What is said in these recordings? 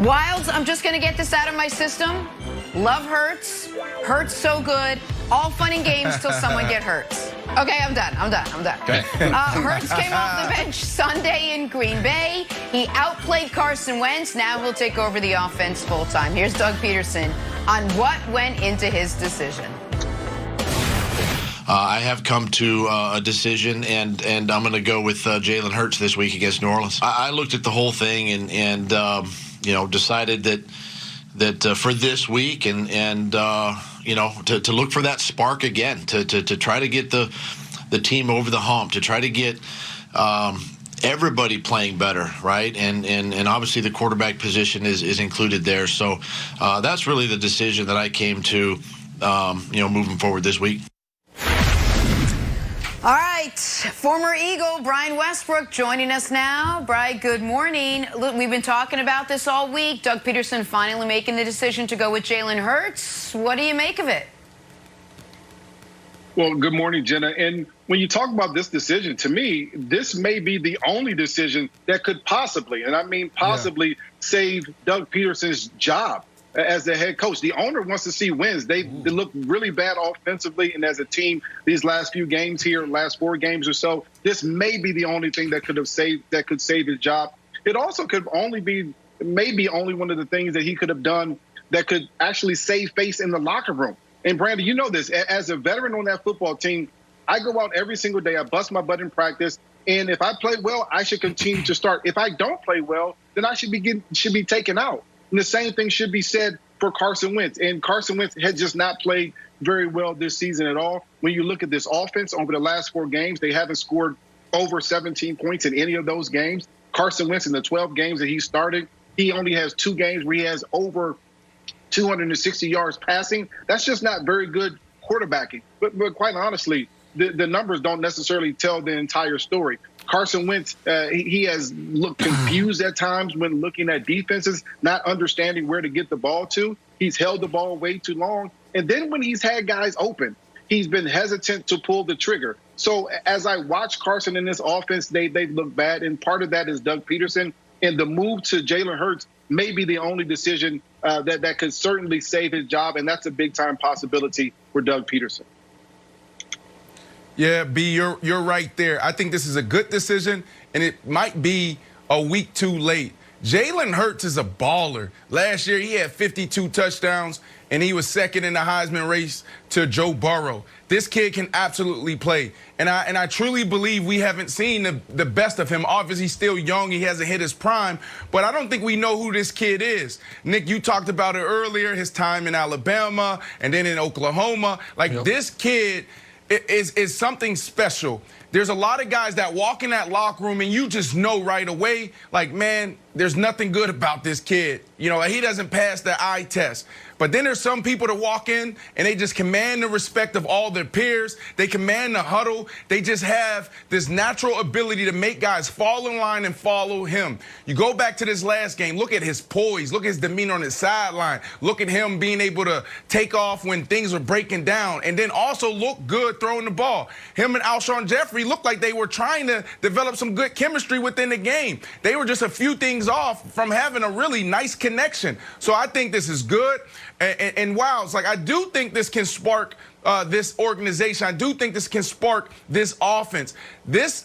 Wilds, I'm just going to get this out of my system. Love Hurts. Hurts so good. All fun and games till someone get hurt. Okay, I'm done. Okay. Hurts came off the bench Sunday in Green Bay. He outplayed Carson Wentz. Now he'll take over the offense full time. Here's Doug Peterson on what went into his decision. I have come to a decision, and I'm going to go with Jalen Hurts this week against New Orleans. I looked at the whole thing and decided that for this week and to look for that spark again, to try to get the team over the hump, to try to get everybody playing better, right? And obviously the quarterback position is included there. So that's really the decision that I came to, moving forward this week. All right, former Eagle Brian Westbrook joining us now. Brian, good morning. Look, we've been talking about this all week. Doug Peterson finally making the decision to go with Jalen Hurts. What do you make of it? Well, good morning, Jenna. And when you talk about this decision, to me, this may be the only decision that could possibly, and I mean possibly, save Doug Peterson's job as the head coach. The owner wants to see wins. They look really bad offensively, and as a team, these last few games here, last 4 games or so, this may be the only thing that could save his job. It also could only be maybe only one of the things that he could have done that could actually save face in the locker room. And Brandon, you know this, as a veteran on that football team, I go out every single day. I bust my butt in practice. And if I play well, I should continue to start. If I don't play well, then I should be taken out. And the same thing should be said for Carson Wentz. And Carson Wentz has just not played very well this season at all. When you look at this offense over the last 4 games, they haven't scored over 17 points in any of those games. Carson Wentz, in the 12 games that he started, he only has 2 games where he has over 260 yards passing. That's just not very good quarterbacking. But quite honestly, the numbers don't necessarily tell the entire story. Carson Wentz, he has looked confused at times when looking at defenses, not understanding where to get the ball to. He's held the ball way too long. And then when he's had guys open, he's been hesitant to pull the trigger. So as I watch Carson in this offense, they look bad. And part of that is Doug Peterson. And the move to Jalen Hurts may be the only decision that could certainly save his job. And that's a big-time possibility for Doug Peterson. Yeah, B, you're right there. I think this is a good decision, and it might be a week too late. Jalen Hurts is a baller. Last year, he had 52 touchdowns, and he was second in the Heisman race to Joe Burrow. This kid can absolutely play, and I truly believe we haven't seen the best of him. Obviously, he's still young. He hasn't hit his prime, but I don't think we know who this kid is. Nick, you talked about it earlier, his time in Alabama and then in Oklahoma. This kid is something special. There's a lot of guys that walk in that locker room and you just know right away, man, there's nothing good about this kid. He doesn't pass the eye test. But then there's some people that walk in and they just command the respect of all their peers. They command the huddle. They just have this natural ability to make guys fall in line and follow him. You go back to this last game, look at his poise, look at his demeanor on his sideline. Look at him being able to take off when things are breaking down, and then also look good throwing the ball. Him and Alshon Jeffrey looked like they were trying to develop some good chemistry within the game. They were just a few things off from having a really nice connection. So I think this is good. And wow, it's I do think this can spark this organization. I do think this can spark this offense. The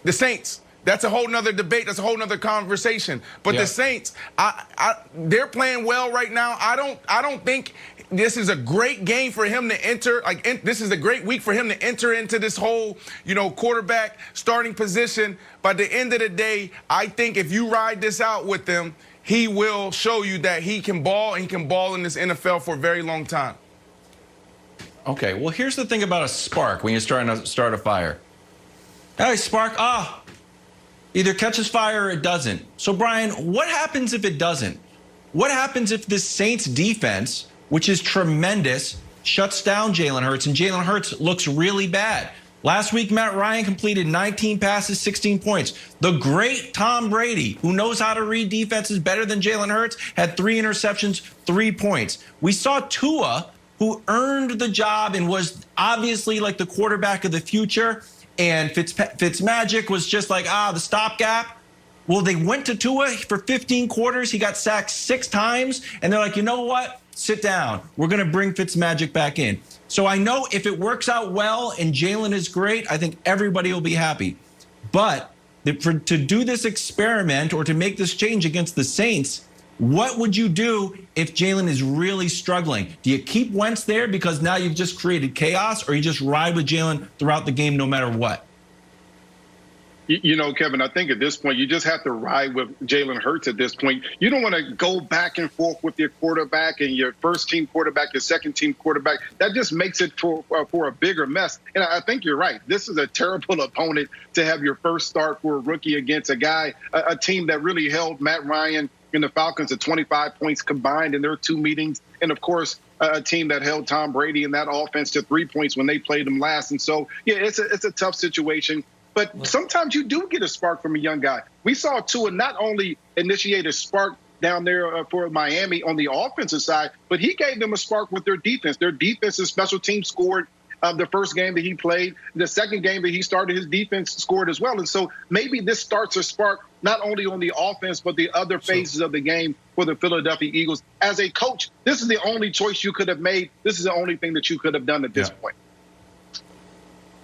Saints, that's a whole nother debate. That's a whole nother conversation. But the Saints, they're playing well right now. I don't think this is a great game for him to enter. This is a great week for him to enter into this whole, quarterback starting position. By the end of the day, I think if you ride this out with them, he will show you that he can ball, and he can ball in this NFL for a very long time. Okay, well, here's the thing about a spark when you're starting to start a fire. Hey, spark, either catches fire or it doesn't. So, Brian, what happens if it doesn't? What happens if this Saints defense, which is tremendous, shuts down Jalen Hurts, and Jalen Hurts looks really bad? Last week, Matt Ryan completed 19 passes, 16 points. The great Tom Brady, who knows how to read defenses better than Jalen Hurts, had 3 interceptions, 3 points. We saw Tua, who earned the job and was obviously the quarterback of the future, and Fitzmagic was just the stopgap. Well, they went to Tua for 15 quarters. He got sacked 6 times. And they're like, you know what? Sit down. We're going to bring Fitzmagic back in. So I know if it works out well and Jalen is great, I think everybody will be happy. But to do this experiment or to make this change against the Saints, what would you do if Jalen is really struggling? Do you keep Wentz there because now you've just created chaos, or you just ride with Jalen throughout the game no matter what? You know, Kevin, I think at this point, you just have to ride with Jalen Hurts at this point. You don't want to go back and forth with your quarterback and your first-team quarterback, your second-team quarterback. That just makes it for a bigger mess. And I think you're right. This is a terrible opponent to have your first start for a rookie against a team that really held Matt Ryan and the Falcons to 25 points combined in their 2 meetings. And, of course, a team that held Tom Brady and that offense to 3 points when they played them last. And so, yeah, it's a tough situation. But sometimes you do get a spark from a young guy. We saw Tua not only initiate a spark down there for Miami on the offensive side, but he gave them a spark with their defense. Their defensive special team scored the first game that he played. The second game that he started, his defense scored as well. And so maybe this starts a spark not only on the offense, but the other phases of the game for the Philadelphia Eagles. As a coach, this is the only choice you could have made. This is the only thing that you could have done at this point.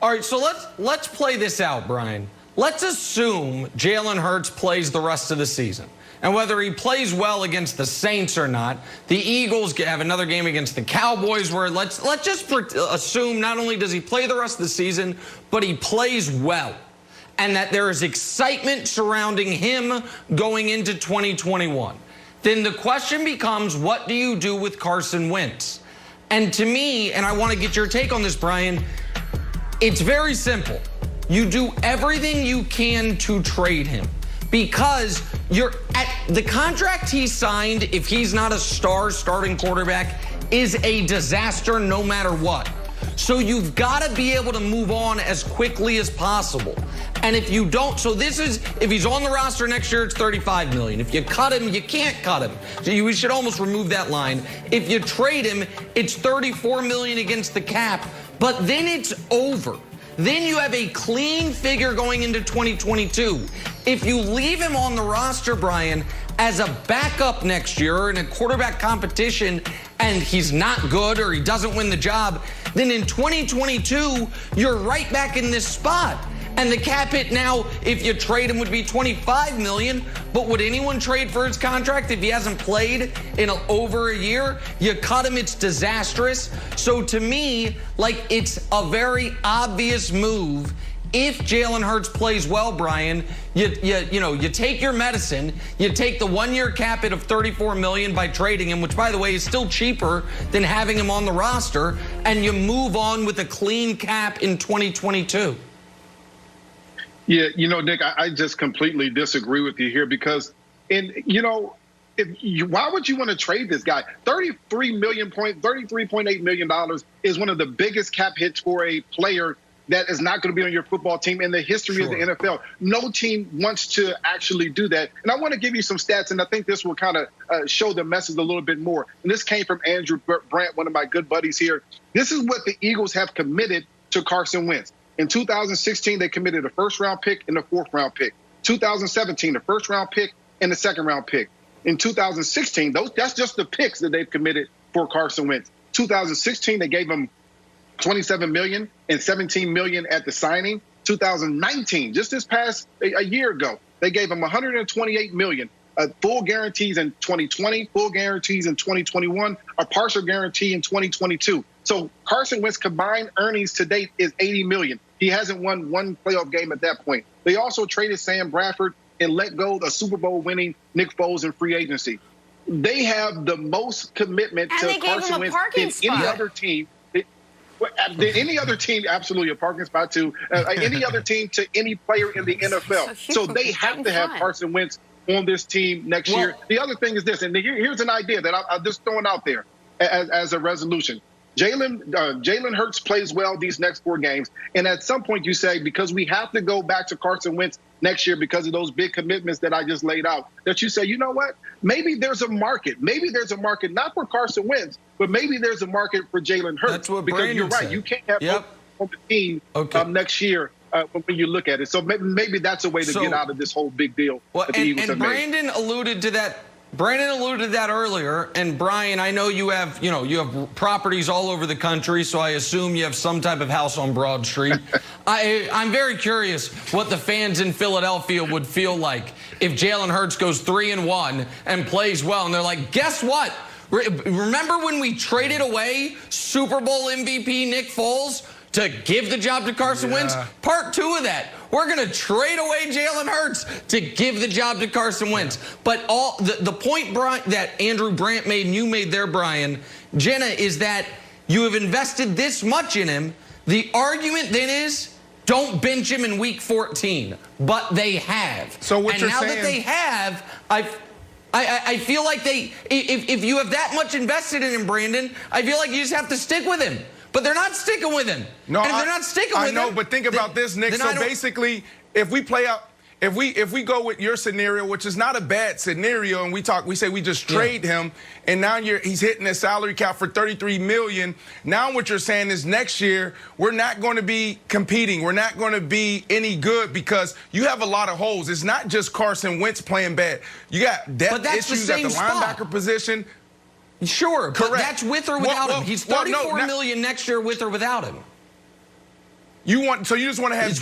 All right, so let's play this out, Brian. Let's assume Jalen Hurts plays the rest of the season. And whether he plays well against the Saints or not, the Eagles have another game against the Cowboys where let's just assume not only does he play the rest of the season, but he plays well. And that there is excitement surrounding him going into 2021. Then the question becomes, what do you do with Carson Wentz? And to me, and I want to get your take on this, Brian, it's very simple. You do everything you can to trade him because you're at the contract he signed. If he's not a star starting quarterback, is a disaster no matter what. So you've got to be able to move on as quickly as possible. And if you don't, so this is, if he's on the roster next year, it's $35 million. If you cut him, you can't cut him. So we should almost remove that line. If you trade him, it's $34 million against the cap, but then it's over. Then you have a clean figure going into 2022. If you leave him on the roster, Brian, as a backup next year in a quarterback competition and he's not good or he doesn't win the job, then in 2022, you're right back in this spot. And the cap hit now, if you trade him, would be $25 million. But would anyone trade for his contract if he hasn't played in over a year? You cut him, it's disastrous. So to me, like, it's a very obvious move. If Jalen Hurts plays well, Brian, you take your medicine, you take the 1-year cap hit of $34 million by trading him, which, by the way, is still cheaper than having him on the roster, and you move on with a clean cap in 2022. Yeah, Nick, I just completely disagree with you here because, why would you want to trade this guy? $33.8 million is one of the biggest cap hits for a player that is not going to be on your football team in the history of the NFL. No team wants to actually do that. And I want to give you some stats, and I think this will kind of show the message a little bit more. And this came from Andrew Brandt, one of my good buddies here. This is what the Eagles have committed to Carson Wentz. In 2016, they committed a first-round pick and a fourth-round pick. 2017, a first-round pick and a second-round pick. In 2016, that's just the picks that they've committed for Carson Wentz. 2016, they gave him $27 million and $17 million at the signing. 2019, just this past a year ago, they gave him $128 million. Full guarantees in 2020, full guarantees in 2021, a partial guarantee in 2022. So Carson Wentz combined earnings to date is $80 million. He hasn't won one playoff game at that point. They also traded Sam Bradford and let go the Super Bowl winning Nick Foles in free agency. They have the most commitment and to Carson Wentz than any other team. Any other team, absolutely, a parking spot too. Any other team to any player in the NFL. So they have to have Carson Wentz on this team next year. The other thing is this, and here's an idea that I'm just throwing out there as a resolution. Jalen Hurts plays well these next 4 games, and at some point you say, because we have to go back to Carson Wentz next year because of those big commitments that I just laid out, that you say, you know what? Maybe there's a market. Maybe there's a market not for Carson Wentz, but maybe there's a market for Jalen Hurts. That's what because Brandon you're right. said. You can't have both on the team next year when you look at it. So maybe that's a way to get out of this whole big deal. Well, and Brandon alluded to that. Brandon alluded to that earlier, and Brian, I know you have properties all over the country, so I assume you have some type of house on Broad Street. I'm very curious what the fans in Philadelphia would feel like if Jalen Hurts goes 3-1 and plays well, and they're like, guess what? Remember when we traded away Super Bowl MVP Nick Foles to give the job to Carson Wentz? Part 2 of that. We're going to trade away Jalen Hurts to give the job to Carson Wentz. But the point that Andrew Brandt made and you made there, Brian, Jenna, is that you have invested this much in him. The argument then is, don't bench him in week 14. But they have. So what you're saying... And now that they have, I feel like if you have that much invested in him, Brandon, I feel like you just have to stick with him. But they're not sticking with him. No, and if they're not sticking with him... I know, but think about this, Nick. So basically, if we play out... If we go with your scenario, which is not a bad scenario, and we say we just trade him, and now he's hitting a salary cap for $33 million. Now what you're saying is next year we're not going to be competing. We're not going to be any good because you have a lot of holes. It's not just Carson Wentz playing bad. You got depth issues at the linebacker position. Sure, but that's with or without him. He's $34 million next year with or without him. So you just want to have